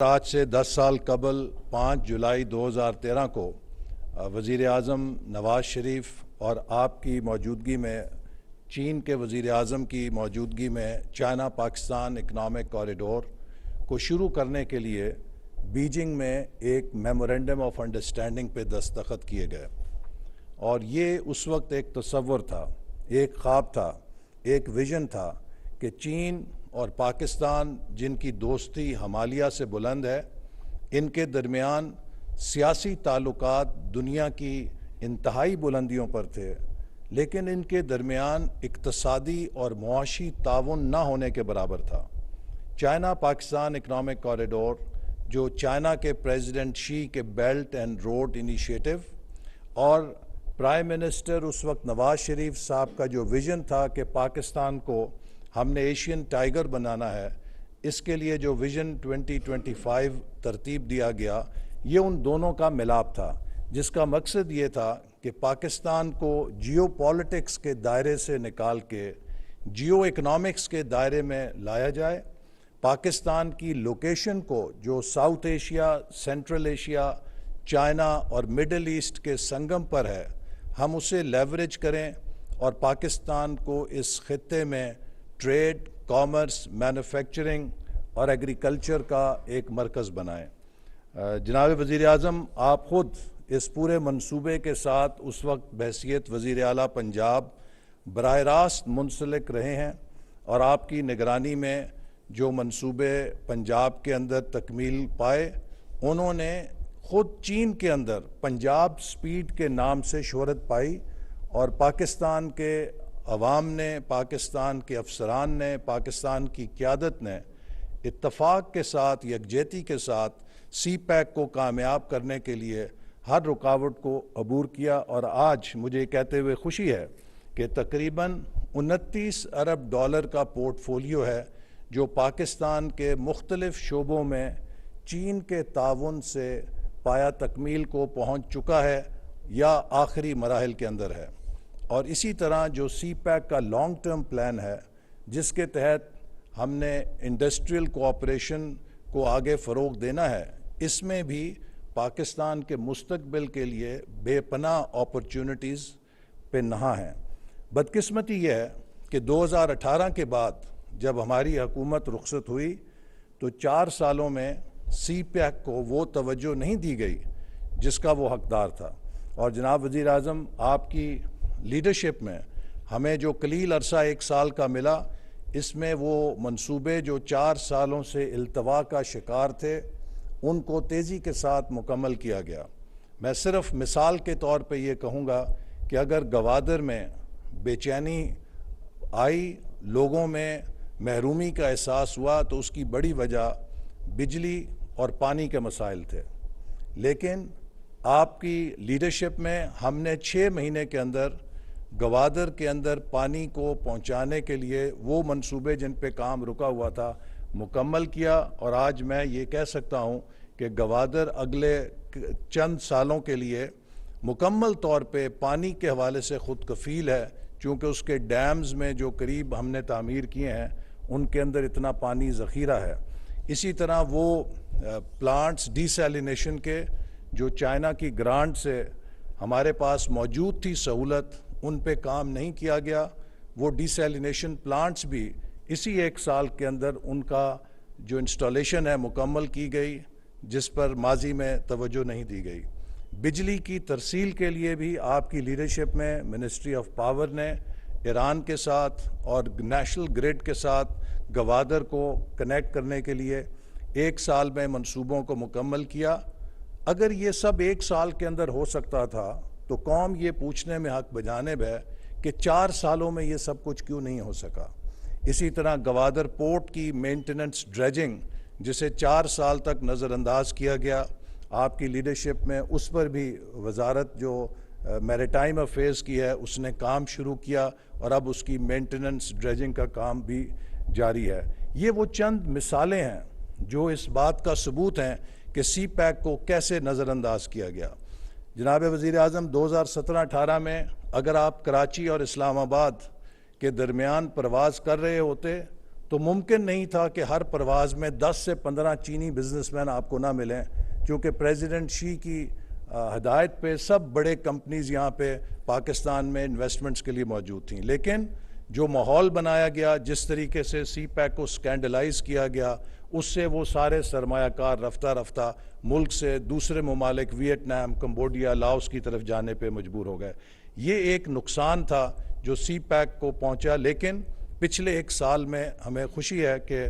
آج سے 10 سال قبل 5 جولائی 2013 کو وزیر اعظم نواز شریف اور آپ کی موجودگی میں چین کے وزیر اعظم کی موجودگی میں چائنا پاکستان اکنامک کوریڈور کو شروع کرنے کے لیے بیجنگ میں ایک میمورنڈم آف انڈرسٹینڈنگ پہ دستخط کیے گئے، اور یہ اس وقت ایک تصور تھا، ایک خواب تھا، ایک ویژن تھا کہ چین اور پاکستان جن کی دوستی ہمالیہ سے بلند ہے، ان کے درمیان سیاسی تعلقات دنیا کی انتہائی بلندیوں پر تھے، لیکن ان کے درمیان اقتصادی اور معاشی تعاون نہ ہونے کے برابر تھا۔ چائنا پاکستان اکنامک کوریڈور جو چائنا کے پریزیڈنٹ شی کے بیلٹ اینڈ روڈ انیشیٹو اور پرائم منسٹر اس وقت نواز شریف صاحب کا جو ویژن تھا کہ پاکستان کو ہم نے ایشین ٹائیگر بنانا ہے، اس کے لیے جو ویژن 2025 ترتیب دیا گیا، یہ ان دونوں کا ملاپ تھا، جس کا مقصد یہ تھا کہ پاکستان کو جیو پالیٹکس کے دائرے سے نکال کے جیو اکنامکس کے دائرے میں لایا جائے۔ پاکستان کی لوکیشن کو جو south Asia, central Asia, China اور مڈل ایسٹ کے سنگم پر ہے، ہم اسے لیوریج کریں اور پاکستان کو اس خطے میں ٹریڈ، کامرس، مینوفیکچرنگ اور ایگریکلچر کا ایک مرکز بنائیں۔ جناب وزیر اعظم، آپ خود اس پورے منصوبے کے ساتھ اس وقت بحیثیت وزیر اعلیٰ پنجاب براہ راست منسلک رہے ہیں، اور آپ کی نگرانی میں جو منصوبے پنجاب کے اندر تکمیل پائے، انہوں نے خود چین کے اندر پنجاب سپیڈ کے نام سے شہرت پائی، اور پاکستان کے عوام نے، پاکستان کے افسران نے، پاکستان کی قیادت نے اتفاق کے ساتھ، یکجہتی کے ساتھ سی پیک کو کامیاب کرنے کے لیے ہر رکاوٹ کو عبور کیا، اور آج مجھے کہتے ہوئے خوشی ہے کہ تقریباً 29 ارب ڈالر کا پورٹ فولیو ہے جو پاکستان کے مختلف شعبوں میں چین کے تعاون سے پایا تکمیل کو پہنچ چکا ہے یا آخری مراحل کے اندر ہے۔ اور اسی طرح جو سی پیک کا لانگ ٹرم پلان ہے، جس کے تحت ہم نے انڈسٹریل کوآپریشن کو آگے فروغ دینا ہے، اس میں بھی پاکستان کے مستقبل کے لیے بے پناہ اپرچونٹیز پہ نہاں ہیں۔ بدقسمتی یہ ہے کہ 2018 کے بعد جب ہماری حکومت رخصت ہوئی تو 4 سالوں میں سی پیک کو وہ توجہ نہیں دی گئی جس کا وہ حقدار تھا، اور جناب وزیر اعظم، آپ کی لیڈرشپ میں ہمیں جو قلیل عرصہ 1 سال کا ملا، اس میں وہ منصوبے جو 4 سالوں سے التوا کا شکار تھے، ان کو تیزی کے ساتھ مکمل کیا گیا۔ میں صرف مثال کے طور پہ یہ کہوں گا کہ اگر گوادر میں بے چینی آئی، لوگوں میں محرومی کا احساس ہوا، تو اس کی بڑی وجہ بجلی اور پانی کے مسائل تھے، لیکن آپ کی لیڈرشپ میں ہم نے 6 مہینے کے اندر گوادر کے اندر پانی کو پہنچانے کے لیے وہ منصوبے جن پہ کام رکا ہوا تھا مکمل کیا، اور آج میں یہ کہہ سکتا ہوں کہ گوادر اگلے چند سالوں کے لیے مکمل طور پہ پانی کے حوالے سے خود کفیل ہے، چونکہ اس کے ڈیمز میں جو قریب ہم نے تعمیر کیے ہیں ان کے اندر اتنا پانی ذخیرہ ہے۔ اسی طرح وہ پلانٹس ڈیسیلینیشن کے جو چائنا کی گرانٹ سے ہمارے پاس موجود تھی سہولت، ان پہ کام نہیں کیا گیا، وہ ڈیسیلینیشن پلانٹس بھی اسی 1 سال کے اندر ان کا جو انسٹالیشن ہے مکمل کی گئی، جس پر ماضی میں توجہ نہیں دی گئی۔ بجلی کی ترسیل کے لیے بھی آپ کی لیڈرشپ میں منسٹری آف پاور نے ایران کے ساتھ اور نیشنل گریڈ کے ساتھ گوادر کو کنیکٹ کرنے کے لیے 1 سال میں منصوبوں کو مکمل کیا۔ اگر یہ سب 1 سال کے اندر ہو سکتا تھا تو قوم یہ پوچھنے میں حق بجانب ہے کہ 4 سالوں میں یہ سب کچھ کیوں نہیں ہو سکا۔ اسی طرح گوادر پورٹ کی مینٹیننس ڈریجنگ، جسے 4 سال تک نظر انداز کیا گیا، آپ کی لیڈرشپ میں اس پر بھی وزارت جو میریٹائم افیئرز کی ہے اس نے کام شروع کیا، اور اب اس کی مینٹیننس ڈریجنگ کا کام بھی جاری ہے۔ یہ وہ چند مثالیں ہیں جو اس بات کا ثبوت ہیں کہ سی پیک کو کیسے نظر انداز کیا گیا۔ جناب وزیر اعظم، 2017-18 میں اگر آپ کراچی اور اسلام آباد کے درمیان پرواز کر رہے ہوتے تو ممکن نہیں تھا کہ ہر پرواز میں 10 سے 15 چینی بزنس مین آپ کو نہ ملیں، چونکہ پریزیڈنٹ شی کی ہدایت پہ سب بڑے کمپنیز یہاں پہ پاکستان میں انویسٹمنٹس کے لیے موجود تھیں۔ لیکن جو ماحول بنایا گیا، جس طریقے سے سی پیک کو سکینڈلائز کیا گیا، اس سے وہ سارے سرمایہ کار رفتہ رفتہ ملک سے دوسرے ممالک ویتنام، کمبوڈیا، لاؤس کی طرف جانے پہ مجبور ہو گئے۔ یہ ایک نقصان تھا جو سی پیک کو پہنچا، لیکن پچھلے 1 سال میں ہمیں خوشی ہے کہ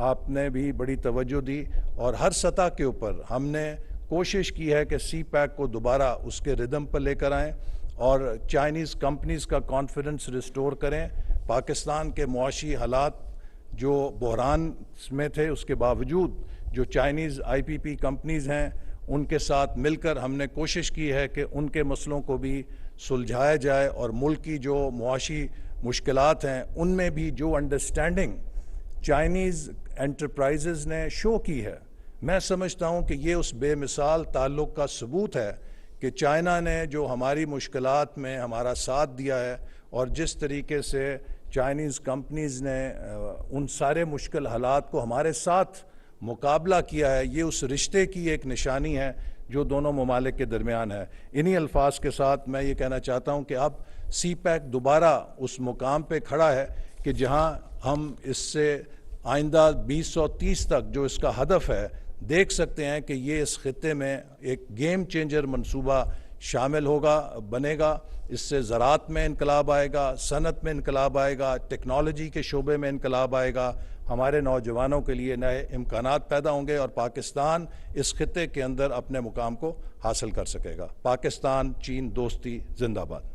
آپ نے بھی بڑی توجہ دی اور ہر سطح کے اوپر ہم نے کوشش کی ہے کہ سی پیک کو دوبارہ اس کے ردم پر لے کر آئیں اور چائنیز کمپنیز کا کانفیڈنس ریسٹور کریں۔ پاکستان کے معاشی حالات جو بحران میں تھے، اس کے باوجود جو چائنیز آئی پی پی کمپنیز ہیں، ان کے ساتھ مل کر ہم نے کوشش کی ہے کہ ان کے مسئلوں کو بھی سلجھایا جائے اور ملک کی جو معاشی مشکلات ہیں ان میں بھی جو انڈرسٹینڈنگ چائنیز انٹرپرائزز نے شو کی ہے، میں سمجھتا ہوں کہ یہ اس بے مثال تعلق کا ثبوت ہے کہ چائنا نے جو ہماری مشکلات میں ہمارا ساتھ دیا ہے اور جس طریقے سے چائنیز کمپنیز نے ان سارے مشکل حالات کو ہمارے ساتھ مقابلہ کیا ہے، یہ اس رشتے کی ایک نشانی ہے جو دونوں ممالک کے درمیان ہے۔ انہی الفاظ کے ساتھ میں یہ کہنا چاہتا ہوں کہ اب سی پیک دوبارہ اس مقام پہ کھڑا ہے کہ جہاں ہم اس سے آئندہ 2030 تک جو اس کا ہدف ہے دیکھ سکتے ہیں کہ یہ اس خطے میں ایک گیم چینجر منصوبہ شامل ہوگا، بنے گا۔ اس سے زراعت میں انقلاب آئے گا، صنعت میں انقلاب آئے گا، ٹیکنالوجی کے شعبے میں انقلاب آئے گا، ہمارے نوجوانوں کے لیے نئے امکانات پیدا ہوں گے اور پاکستان اس خطے کے اندر اپنے مقام کو حاصل کر سکے گا۔ پاکستان چین دوستی زندہ باد۔